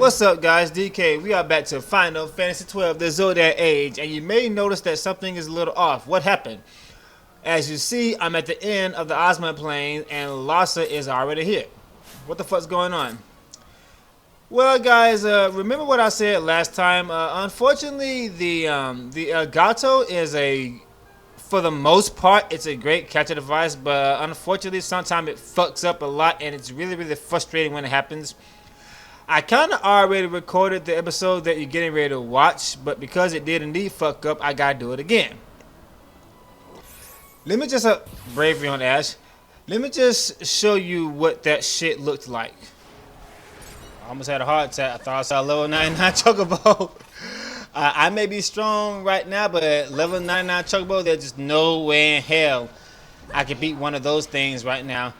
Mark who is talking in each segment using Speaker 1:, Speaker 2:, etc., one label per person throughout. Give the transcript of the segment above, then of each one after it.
Speaker 1: What's up, guys? DK. We are back to Final Fantasy XII, the Zodiac Age, and you may notice that something is a little off. What happened? As you see, I'm at the end of the Osman Plains, and Larsa is already here. What the fuck's going on? Well, guys, remember what I said last time? Unfortunately, the Gato is for the most part, it's a great capture device, but unfortunately, sometimes it fucks up a lot, and it's really, really frustrating when it happens. I kind of already recorded the episode that you're getting ready to watch, but because it did indeed fuck up, I gotta do it again. Let me just, bravery on Ashe. Let me just show you what that shit looked like. I almost had a heart attack. I thought I saw a level 99 chocobo. I may be strong right now, but at level 99 chocobo, there's just no way in hell I could beat one of those things right now.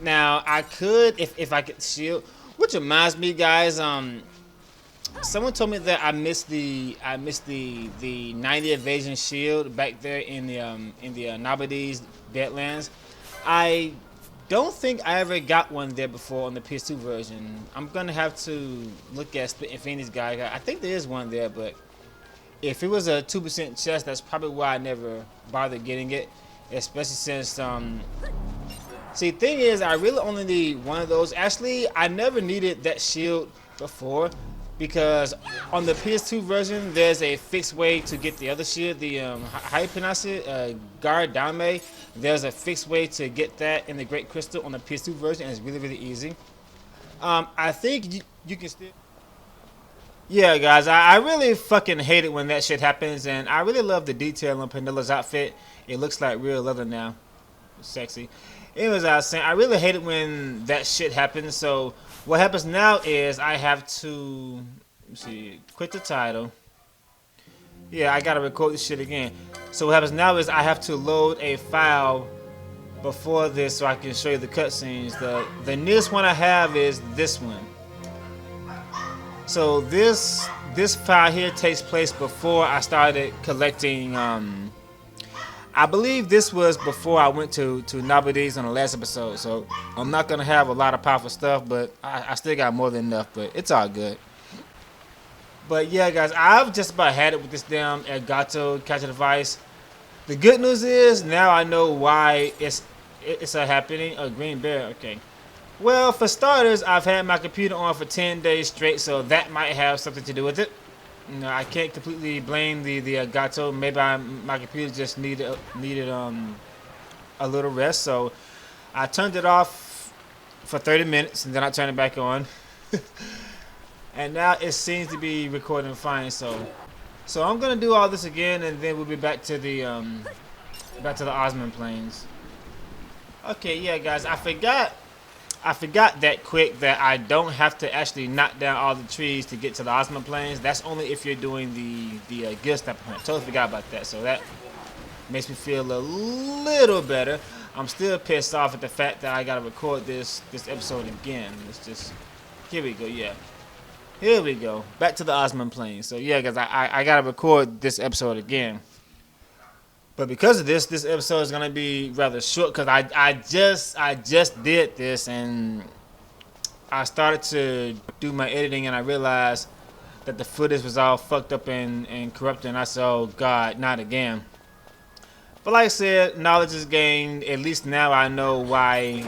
Speaker 1: Now, I could, if I could shield. Which reminds me, guys, someone told me that I missed the 90 evasion shield back there in the Nabadi's Deadlands. I don't think I ever got one there before on the PS2 version. I'm gonna have to look at Split Infinity's guide. I think there is one there, but if it was a 2% chest, that's probably why I never bothered getting it, especially since see, the thing is, I really only need one of those. Actually, I never needed that shield before because on the PS2 version, there's a fixed way to get the other shield. The how you pronounce it, Gardame. There's a fixed way to get that in the Great Crystal on the PS2 version, and it's really, really easy. I think you can still. Yeah, guys, I really fucking hate it when that shit happens, and I really love the detail on Penelope's outfit. It looks like real leather now. It's sexy. Anyways, I was saying, I really hate it when that shit happens. So what happens now is I have to, quit the title. Yeah, I gotta record this shit again. So what happens now is I have to load a file before this so I can show you the cutscenes. The newest one I have is this one. So this file here takes place before I started collecting. I believe this was before I went to Nabadi's on the last episode, so I'm not gonna have a lot of powerful stuff, but I still got more than enough, but it's all good. But yeah, guys, I've just about had it with this damn Elgato capture device. The good news is now I know why it's happening. A green bear, okay. Well, for starters, I've had my computer on for 10 days straight, so that might have something to do with it. You know, I can't completely blame the Elgato. Maybe my computer just needed a little rest, so I turned it off for 30 minutes and then I turned it back on. And now it seems to be recording fine. So I'm gonna do all this again, and then we'll be back to the Osman Plains. Okay, yeah, guys, I forgot that quick that I don't have to actually knock down all the trees to get to the Osman Plains. That's only if you're doing the gill stepper hunt. Totally forgot about that. So that makes me feel a little better. I'm still pissed off at the fact that I gotta record this episode again. It's just, here we go. Yeah, here we go. Back to the Osman Plains. So yeah, guys, I gotta record this episode again. But because of this episode is gonna be rather short because I just did this and I started to do my editing and I realized that the footage was all fucked up and corrupted, and I said, oh God, not again. But like I said, knowledge is gained. At least now I know why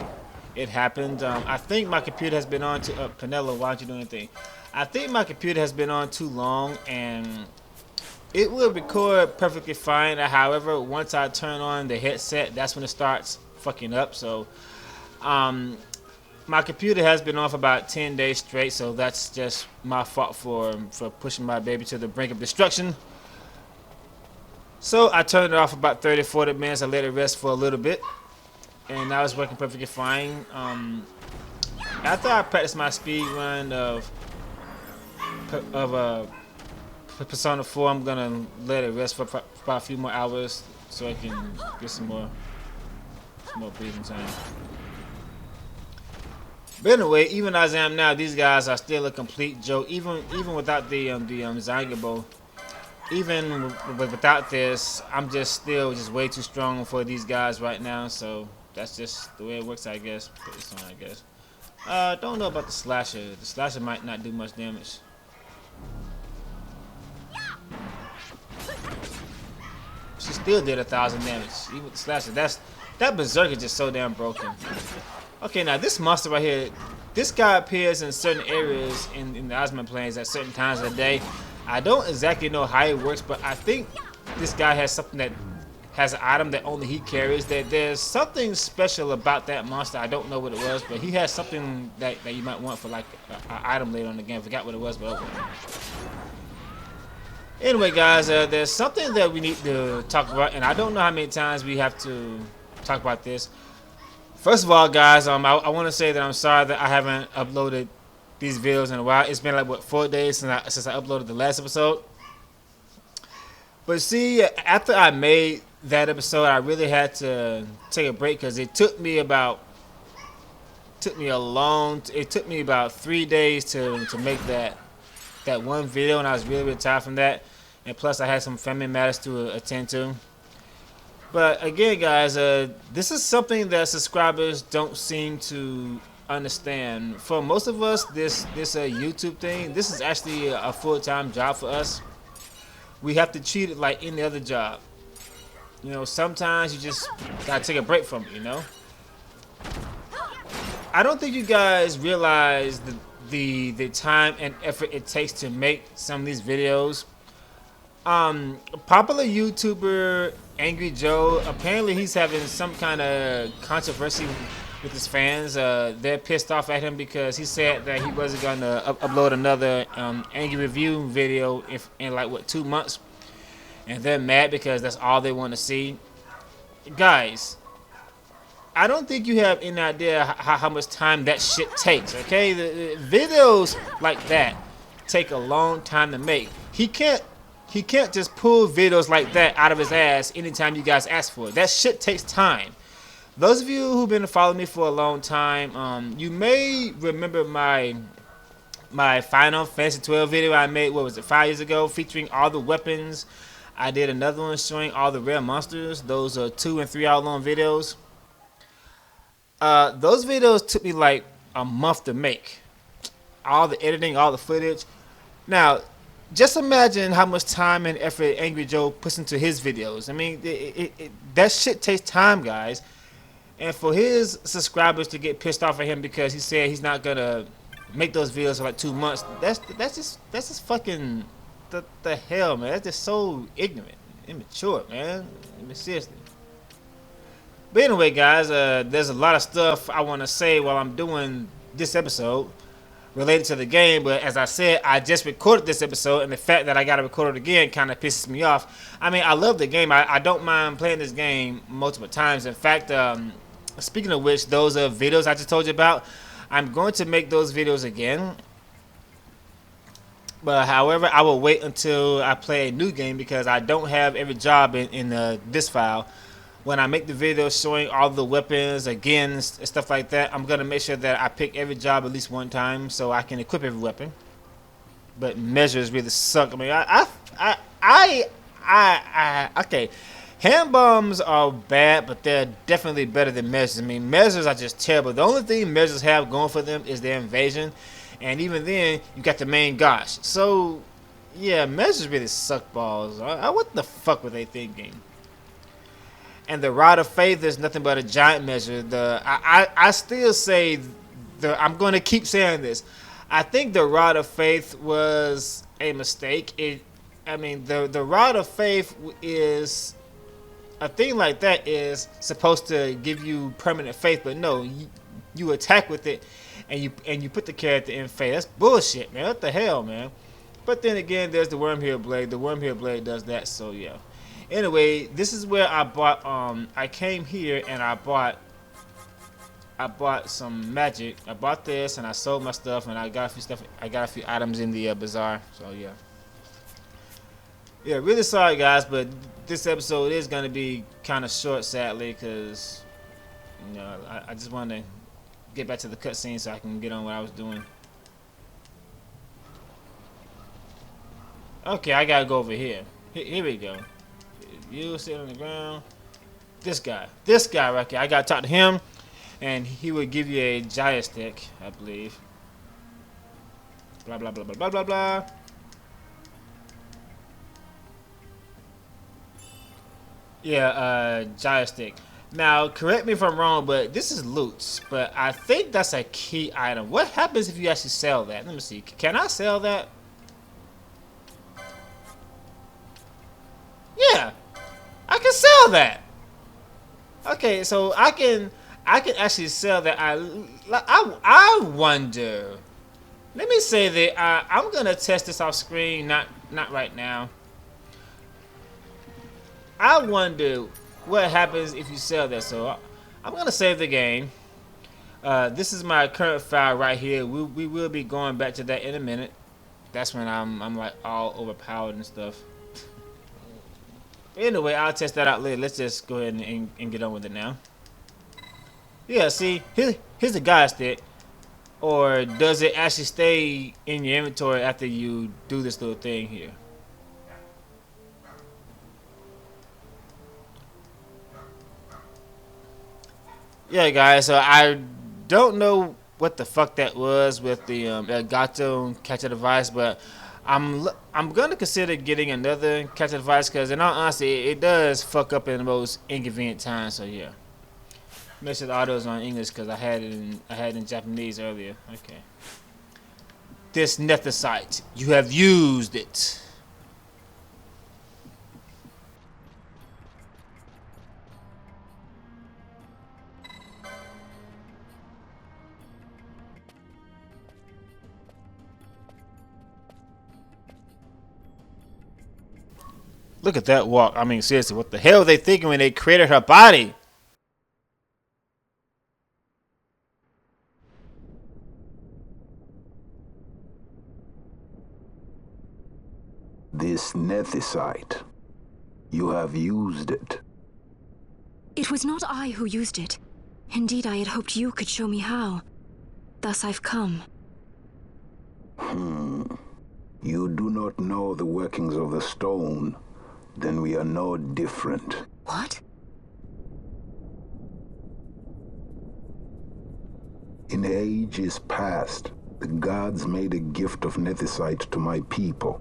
Speaker 1: it happened. I think my computer has been on to Penella, why don't you do anything? I think my computer has been on too long and it will record perfectly fine. However, once I turn on the headset, that's when it starts fucking up. So, my computer has been on for about 10 days straight. So that's just my fault for pushing my baby to the brink of destruction. So I turned it off about 30-40 minutes. I let it rest for a little bit, and now it's working perfectly fine. After I practice my speed run of Persona 4, I'm gonna let it rest for about a few more hours so I can get some more breathing time. But anyway, even as I am now, these guys are still a complete joke. Even without the Zangabo, even without this, I'm just way too strong for these guys right now. So that's just the way it works, I guess. Put this on, I guess. Don't know about the slasher. The slasher might not do much damage. She still did 1,000 damage. Even with the slasher. That berserker is just so damn broken. Okay, now this monster right here, this guy appears in certain areas in the Osman plains at certain times of the day. I don't exactly know how it works, but I think this guy has something that has an item that only he carries. There's something special about that monster. I don't know what it was, but he has something that you might want for like an item later on in the game. I forgot what it was, but okay. Anyway, guys, there's something that we need to talk about, and I don't know how many times we have to talk about this. First of all, guys, I want to say that I'm sorry that I haven't uploaded these videos in a while. It's been like, what, 4 days since I uploaded the last episode. But see, after I made that episode, I really had to take a break because it took me about 3 days to make that one video, and I was really tired from that. And plus, I had some family matters to attend to. But again, guys, this is something that subscribers don't seem to understand. For most of us, this YouTube thing, this is actually a full-time job for us. We have to treat it like any other job. You know, sometimes you just gotta take a break from it, you know? I don't think you guys realize the time and effort it takes to make some of these videos. Popular YouTuber Angry Joe, apparently he's having some kind of controversy with his fans. They're pissed off at him because he said that he wasn't gonna upload another angry review video in like, what, 2 months, and they're mad because that's all they want to see. Guys, I don't think you have any idea how much time that shit takes. Okay, the videos like that take a long time to make. He can't just pull videos like that out of his ass anytime you guys ask for it. That shit takes time. Those of you who've been following me for a long time, you may remember my Final Fantasy 12 video I made, what was it, 5 years ago, featuring all the weapons. I did another one showing all the rare monsters. Those are 2 and 3 hour long videos. Those videos took me like a month to make. All the editing, all the footage. Now, just imagine how much time and effort Angry Joe puts into his videos. I mean, that shit takes time, guys. And for his subscribers to get pissed off at him because he said he's not gonna make those videos for like 2 months, that's just fucking the hell, man. That's just so ignorant, immature, man. I mean, seriously. But anyway, guys, there's a lot of stuff I want to say while I'm doing this episode related to the game, but as I said, I just recorded this episode, and the fact that I gotta record it again kind of pisses me off. I mean, I love the game. I don't mind playing this game multiple times. In fact, speaking of which, those videos I just told you about, I'm going to make those videos again. But however, I will wait until I play a new game because I don't have every job in this file. When I make the video showing all the weapons again and stuff like that, I'm gonna make sure that I pick every job at least one time so I can equip every weapon. But measures really suck. I mean, okay, hand bombs are bad, but they're definitely better than measures. I mean, measures are just terrible. The only thing measures have going for them is their invasion, and even then, you got the main gosh. So, yeah, measures really suck balls. What the fuck were they thinking? And the Rod of Faith is nothing but a giant measure. I still say, I'm going to keep saying this. I think the Rod of Faith was a mistake. I mean, the Rod of Faith is, a thing like that is supposed to give you permanent faith, but no, you attack with it, and you put the character in faith. That's bullshit, man. What the hell, man? But then again, there's the Wormhead Blade. The Wormhead Blade does that, so yeah. Anyway, this is where I bought, I came here and I bought some magic. I bought this and I sold my stuff and I got a few items in the bazaar. So yeah. Yeah, really sorry guys, but this episode is gonna be kind of short, sadly, because you know I just want to get back to the cutscene so I can get on what I was doing. Okay, I gotta go over here. Here we go. You sit on the ground. This guy right here. I gotta talk to him. and he would give you a joystick, I believe. Blah blah blah blah blah blah blah. Yeah, joystick. Now, correct me if I'm wrong, but this is loot. But I think that's a key item. What happens if you actually sell that? Let me see. Can I sell that? Yeah, I can sell that. Okay, so I can actually sell that. I wonder. Let me say that I'm gonna test this off screen. Not right now. I wonder what happens if you sell that. So I'm gonna save the game. This is my current file right here. We will be going back to that in a minute. That's when I'm like all overpowered and stuff. Anyway, I'll test that out later. Let's just go ahead and get on with it now. Yeah, see, here's the guy stick. Or does it actually stay in your inventory after you do this little thing here? Yeah, guys, so I don't know what the fuck that was with the Elgato catcher device, but I'm gonna consider getting another catcher device because, in all honesty, it does fuck up in the most inconvenient times. So yeah, make sure the audio is on English because I had it in Japanese earlier. Okay. This nethicite, you have used it. Look at that walk. I mean, seriously, what the hell were they thinking when they created her body?
Speaker 2: This nethicite, you have used it.
Speaker 3: It was not I who used it. Indeed, I had hoped you could show me how. Thus I've come.
Speaker 2: You do not know the workings of the stone. Then we are no different.
Speaker 3: What?
Speaker 2: In ages past, the gods made a gift of nethicite to my people.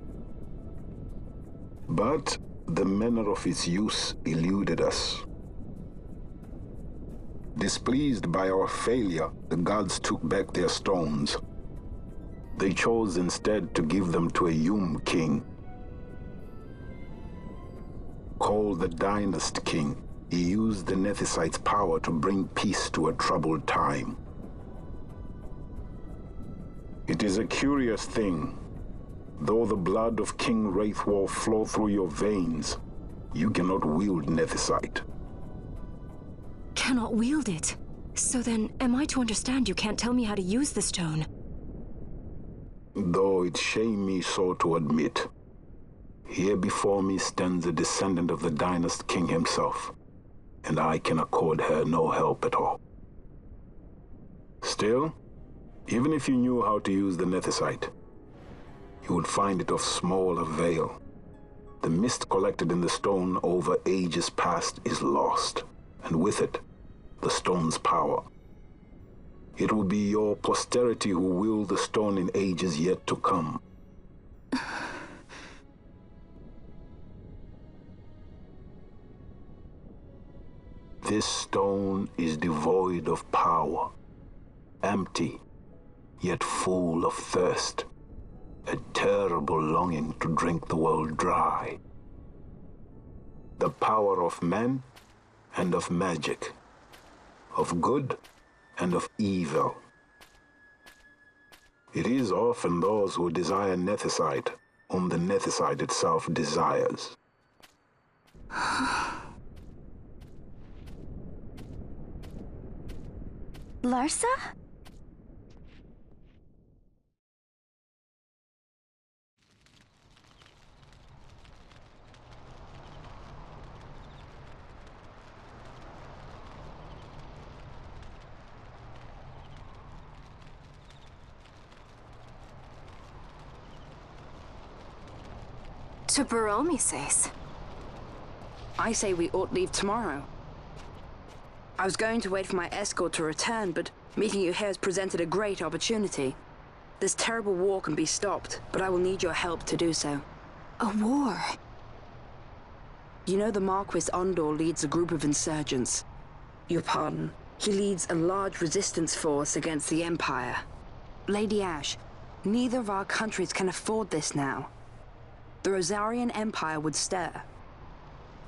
Speaker 2: But the manner of its use eluded us. Displeased by our failure, the gods took back their stones. They chose instead to give them to a Yum king. Called the Dynast King, he used the nethicite's power to bring peace to a troubled time. It is a curious thing. Though the blood of King Wraithwolf flow through your veins, you cannot wield nethicite.
Speaker 3: Cannot wield it? So then, am I to understand you can't tell me how to use the stone?
Speaker 2: Though it shame me so to admit, here before me stands a descendant of the Dynast King himself, and I can accord her no help at all. Still, even if you knew how to use the nethicite, you would find it of small avail. The mist collected in the stone over ages past is lost, and with it, the stone's power. It will be your posterity who wield the stone in ages yet to come. This stone is devoid of power, empty, yet full of thirst, a terrible longing to drink the world dry. The power of men and of magic, of good and of evil. It is often those who desire nethicite whom the nethicite itself desires.
Speaker 3: Larsa? To Bur-Omisace.
Speaker 4: I say we ought leave tomorrow. I was going to wait for my escort to return, but meeting you here has presented a great opportunity. This terrible war can be stopped, but I will need your help to do so.
Speaker 3: A war?
Speaker 4: You know the Marquis Ondor leads a group of insurgents. Your pardon. He leads a large resistance force against the Empire. Lady Ashe, neither of our countries can afford this now. The Rosarian Empire would stir.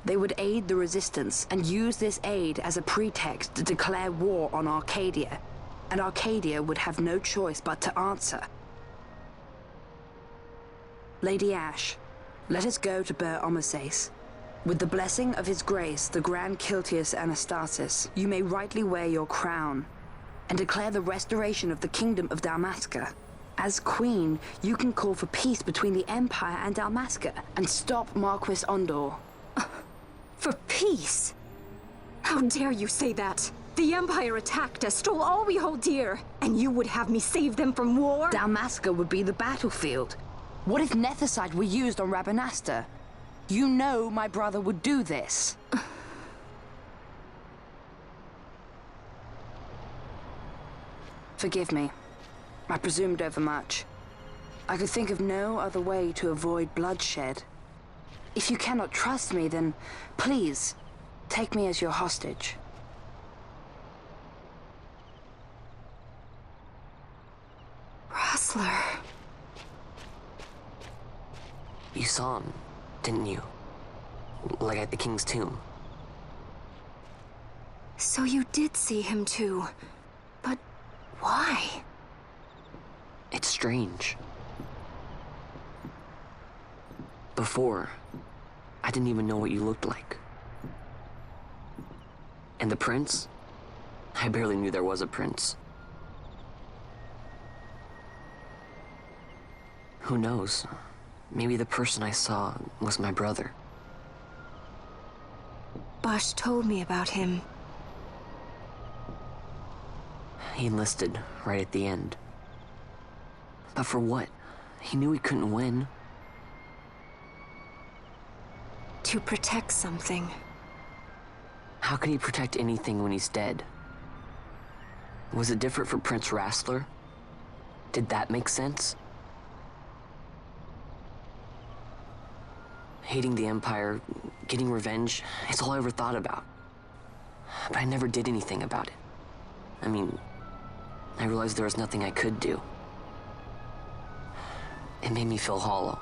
Speaker 4: They would aid the resistance and use this aid as a pretext to declare war on Arcadia, and Arcadia would have no choice but to answer. Lady Ashe, let us go to Bur-Omisace. With the blessing of His Grace, the Grand Kiltius Anastasis, you may rightly wear your crown and declare the restoration of the Kingdom of Dalmasca. As Queen, you can call for peace between the Empire and Dalmasca and stop Marquis Ondor.
Speaker 3: For peace? How dare you say that? The Empire attacked us, stole all we hold dear, and you would have me save them from war?
Speaker 4: Dalmasca would be the battlefield. What if Nethicite were used on Rabanasta? You know my brother would do this. Forgive me. I presumed overmuch. I could think of no other way to avoid bloodshed. If you cannot trust me, then please, take me as your hostage.
Speaker 3: Rustler.
Speaker 5: You saw him, didn't you? Like at the King's tomb.
Speaker 3: So you did see him too. But why?
Speaker 5: It's strange. Before, I didn't even know what you looked like. And the prince? I barely knew there was a prince. Who knows? Maybe the person I saw was my brother.
Speaker 3: Bosch told me about him.
Speaker 5: He enlisted right at the end. But for what? He knew he couldn't win.
Speaker 3: To protect something.
Speaker 5: How can he protect anything when he's dead? Was it different for Prince Rastler? Did that make sense? Hating the Empire, getting revenge, it's all I ever thought about. But I never did anything about it. I mean, I realized there was nothing I could do. It made me feel hollow,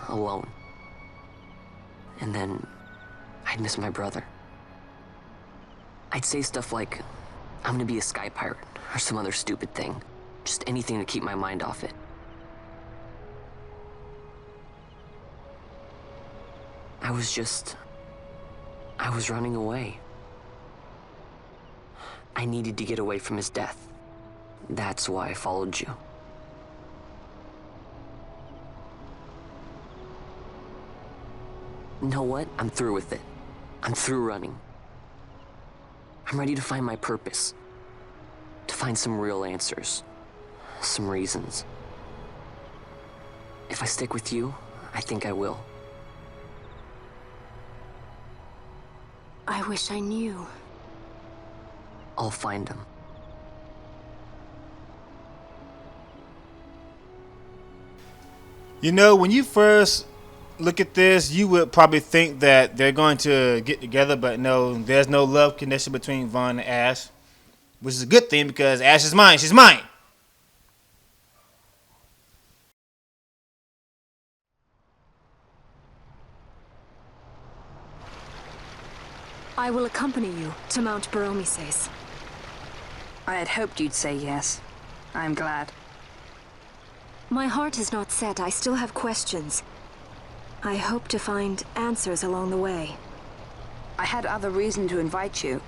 Speaker 5: alone. And then, I'd miss my brother. I'd say stuff like, I'm gonna be a sky pirate, or some other stupid thing. Just anything to keep my mind off it. I was running away. I needed to get away from his death. That's why I followed you. You know what? I'm through with it. I'm through running. I'm ready to find my purpose. To find some real answers. Some reasons. If I stick with you, I think I will.
Speaker 3: I wish I knew.
Speaker 5: I'll find him.
Speaker 1: You know, when you first look at this, you would probably think that they're going to get together, but no, there's no love connection between Vaan and Ashe, which is a good thing because Ashe is mine. She's mine.
Speaker 3: I will accompany you to Mount Bur-Omisace.
Speaker 4: I had hoped you'd say yes. I'm glad.
Speaker 3: My heart is not set. I still have questions. I hope to find answers along the way.
Speaker 4: I had other reason to invite you.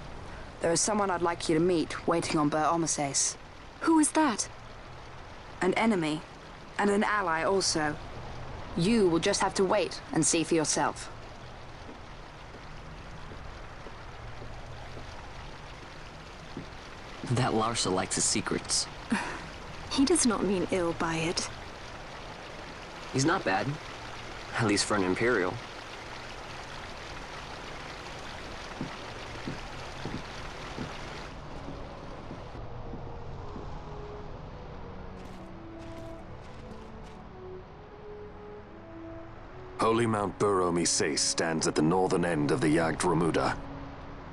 Speaker 4: There is someone I'd like you to meet waiting on Bur-Omisace.
Speaker 3: Who is that?
Speaker 4: An enemy, and an ally also. You will just have to wait and see for yourself.
Speaker 5: That Larsa likes his secrets.
Speaker 3: He does not mean ill by it.
Speaker 5: He's not bad. At least for an Imperial.
Speaker 6: Holy Mount Bur-Omisace stands at the northern end of the Yacht Remuda.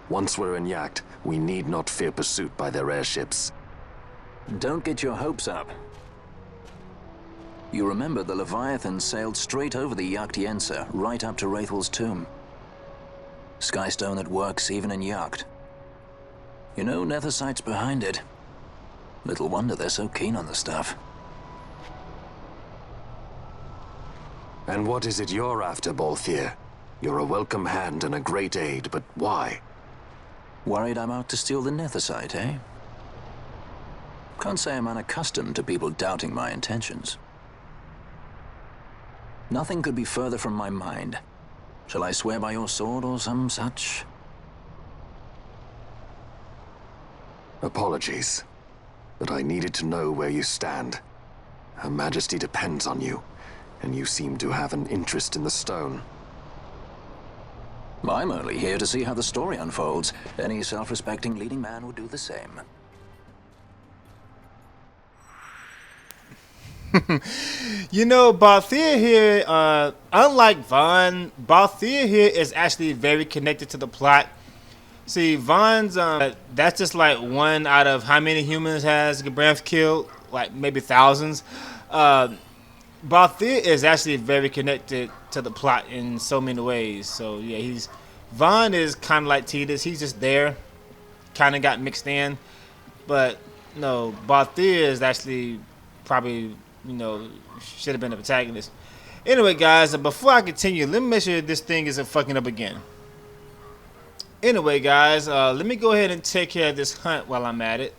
Speaker 6: Once we're in Yacht, we need not fear pursuit by their airships.
Speaker 2: Don't get your hopes up. You remember the Leviathan sailed straight over the Yacht right up to Wraithel's tomb. Skystone that works even in Yacht. You know, Nethersight's behind it. Little wonder they're so keen on the stuff.
Speaker 6: And what is it you're after, Balthier? You're a welcome hand and a great aid, but why?
Speaker 2: Worried I'm out to steal the Nethersight, eh? Can't say I'm unaccustomed to people doubting my intentions. Nothing could be further from my mind. Shall I swear by your sword or some such?
Speaker 6: Apologies, but I needed to know where you stand. Her Majesty depends on you, and you seem to have an interest in the stone.
Speaker 2: I'm only here to see how the story unfolds. Any self-respecting leading man would do the same.
Speaker 1: You know, Balthier here, unlike Vaan, Balthier here is actually very connected to the plot. See, Vaan's, that's just like one out of how many humans has Gabranth killed? Like, maybe thousands. Balthier is actually very connected to the plot in so many ways. So, yeah, Vaan is kind of like Tidus. He's just there. Kind of got mixed in. But, no, Balthier is actually probably, you know, should have been the protagonist. Anyway, guys, before I continue, let me make sure this thing isn't fucking up again. Anyway, guys, let me go ahead and take care of this hunt while I'm at it.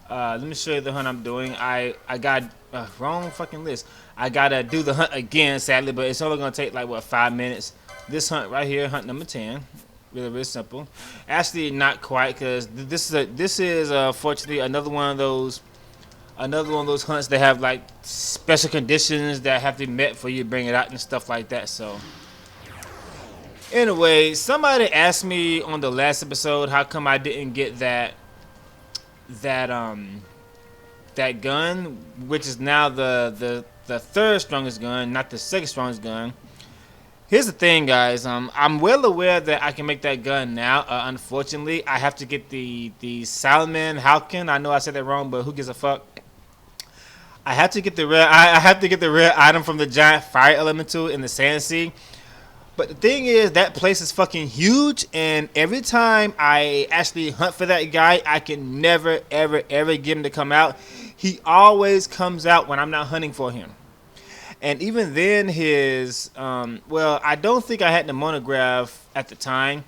Speaker 1: Let me show you the hunt I'm doing. I got wrong fucking list. I gotta do the hunt again, sadly, but it's only gonna take like what, 5 minutes. This hunt right here, hunt number 10, really simple. Actually, not quite, because this is fortunately another one of those hunts that have like special conditions that have to be met for you to bring it out and stuff like that. So anyway, somebody asked me on the last episode how come I didn't get that gun, which is now the third strongest gun, not the second strongest gun. Here's the thing, guys. I'm well aware that I can make that gun now. Unfortunately, I have to get the Salman Halkin. I know I said that wrong, but who gives a fuck? I have to get the rare. I have to get the rare item from the giant fire elemental in the Sand Sea. But the thing is, that place is fucking huge, and every time I actually hunt for that guy, I can never, ever, ever get him to come out. He always comes out when I'm not hunting for him. And even then, his, well, I don't think I had the monograph at the time.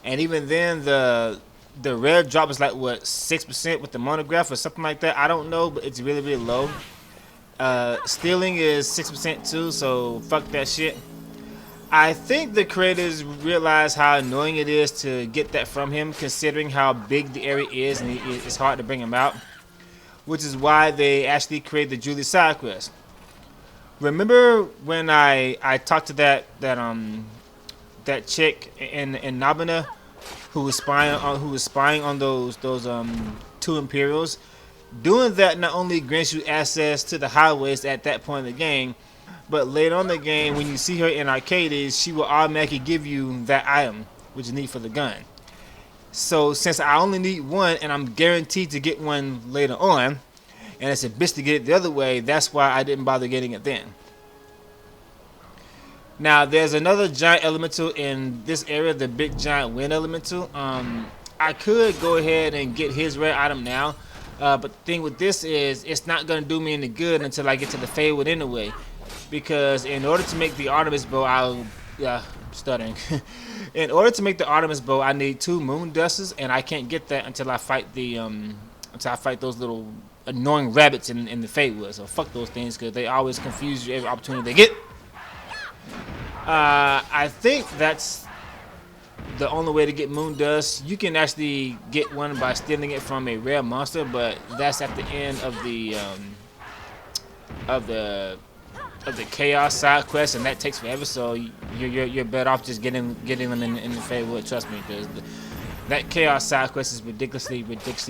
Speaker 1: And even then, the rare drop is like, what, 6% with the monograph or something like that? I don't know, but it's really, really low. Stealing is 6% too, so fuck that shit. I think the creators realize how annoying it is to get that from him, considering how big the area is and it's hard to bring him out. Which is why they actually created the Julie side quest. Remember when I talked to that chick in Nabana who was spying on those two Imperials? Doing that not only grants you access to the highways at that point in the game, but later on in the game, when you see her in Arcades, she will automatically give you that item, which is needed for the gun. So since I only need one, and I'm guaranteed to get one later on, and it's a bitch to get it the other way, that's why I didn't bother getting it then. Now, there's another giant elemental in this area, the big giant wind elemental. I could go ahead and get his rare item now, but the thing with this is, it's not going to do me any good until I get to the Feywood anyway. Because in order to make the Artemis bow, stuttering. In order to make the Artemis bow, I need 2 moon dusters, and I can't get that until I fight those little annoying rabbits in the Feywood. So fuck those things, because they always confuse you every opportunity they get. I think that's the only way to get moon dust. You can actually get one by stealing it from a rare monster, but that's at the end of the chaos side quest, and that takes forever. So you're better off just getting them in the Feywood. Trust me, because that chaos side quest is ridiculously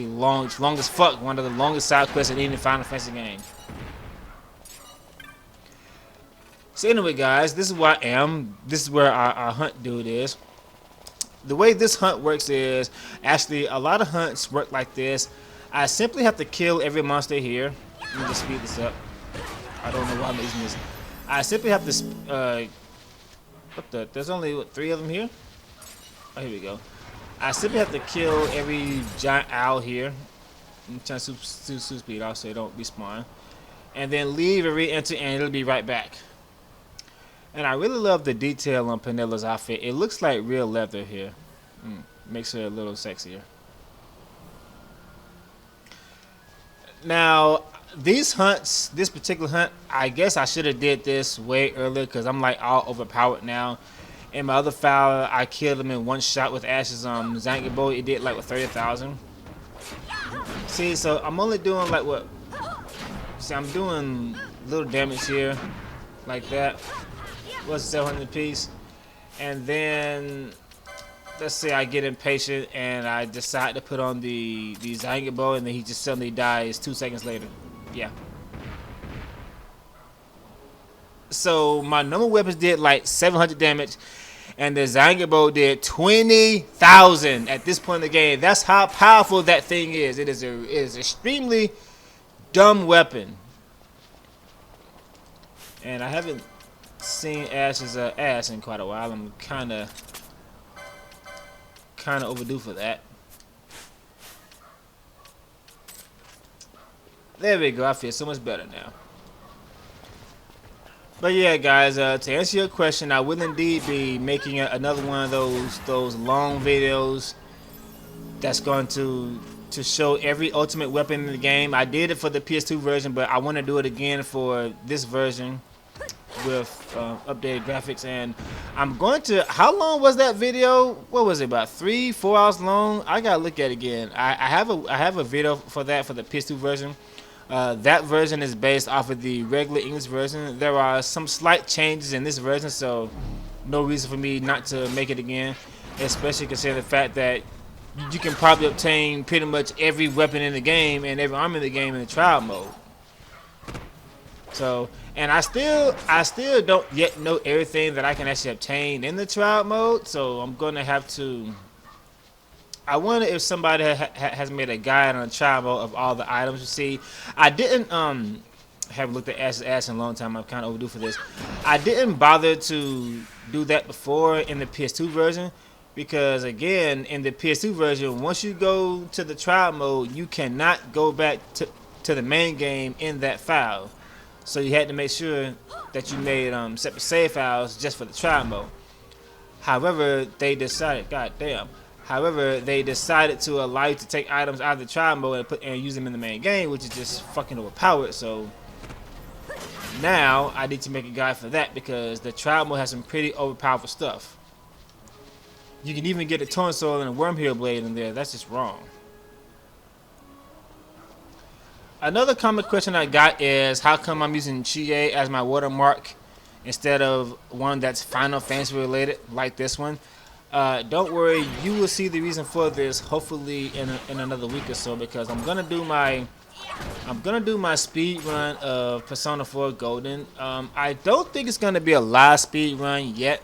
Speaker 1: long. It's long as fuck. One of the longest side quests in any Final Fantasy game. So anyway, guys, this is where I am. This is where our hunt dude is. The way this hunt works is, actually, a lot of hunts work like this. I simply have to kill every monster here. Let me just speed this up. I don't know why I'm using this. I simply have to, there's only, what, 3 of them here? Oh, here we go. I simply have to kill every giant owl here. I'm trying to speed off so they don't respawn. And then leave and re-enter, and it'll be right back. And I really love the detail on Penelo's outfit. It looks like real leather here. Makes her a little sexier. Now, these hunts, this particular hunt, I guess I should have did this way earlier because I'm like all overpowered now. In my other file, I killed him in one shot with Ashe's Zangibo. It did like with 30,000. See, so I'm only doing like what? See, I'm doing little damage here, like that. Was 700 piece, and then let's say I get impatient and I decide to put on the Zangibo, and then he just suddenly dies 2 seconds later. Yeah. So my normal weapons did like 700 damage, and the Zangibo did 20,000 at this point in the game. That's how powerful that thing is. It is extremely dumb weapon, and I haven't seen Ashe's ass in quite a while. I'm kind of overdue for that. There we go. I feel so much better now. But yeah, guys, to answer your question, I will indeed be making another one of those long videos that's going to show every ultimate weapon in the game. I did it for the PS2 version, but I want to do it again for this version with updated graphics. And I'm going to, how long was that video? What was it, about 3-4 hours long? I gotta look at it again. I have a video for that for the PS2 version. That version is based off of the regular English version. There are some slight changes in this version, so no reason for me not to make it again, especially considering the fact that you can probably obtain pretty much every weapon in the game and every arm in the game in the trial mode. So, and I still don't yet know everything that I can actually obtain in the trial mode, so I'm gonna have to. I wonder if somebody has made a guide on the trial mode of all the items. You see, I didn't have looked at Ashe's ass in a long time. I'm kind of overdue for this. I didn't bother to do that before in the PS2 version because, again, in the PS2 version, once you go to the trial mode, you cannot go back to the main game in that file. So you had to make sure that you made separate save files just for the trial mode. However, they decided, however, they decided to allow you to take items out of the trial mode and use them in the main game, which is just fucking overpowered. So now I need to make a guide for that because the trial mode has some pretty overpowered stuff. You can even get a torn sword and a wormheel blade in there. That's just wrong. Another common question I got is how come I'm using XII as my watermark instead of one that's Final Fantasy related like this one. Don't worry, you will see the reason for this hopefully in another week or so, because I'm gonna do my speed run of Persona 4 Golden. I don't think it's gonna be a live speed run yet.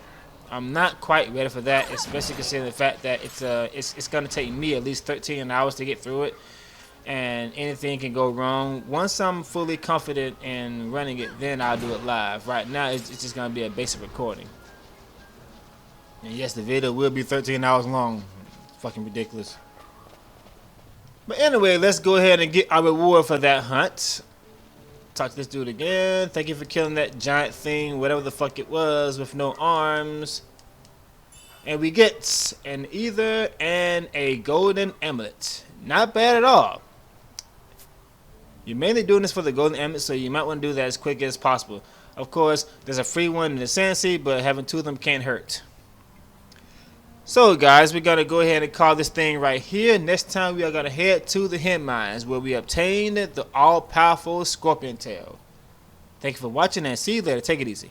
Speaker 1: I'm not quite ready for that, especially considering the fact that it's gonna take me at least 13 hours to get through it. And anything can go wrong. Once I'm fully confident in running it, then I'll do it live. Right now, it's just going to be a basic recording. And yes, the video will be 13 hours long. It's fucking ridiculous. But anyway, let's go ahead and get our reward for that hunt. Talk to this dude again. Thank you for killing that giant thing, whatever the fuck it was, with no arms. And we get an ether and a golden amulet. Not bad at all. You're mainly doing this for the golden amulet, so you might want to do that as quick as possible. Of course, there's a free one in the Sensei, but having 2 of them can't hurt. So guys, we're going to go ahead and call this thing right here. Next time we are going to head to the Hen Mines, where we obtain the all-powerful Scorpion Tail. Thank you for watching, and see you later. Take it easy.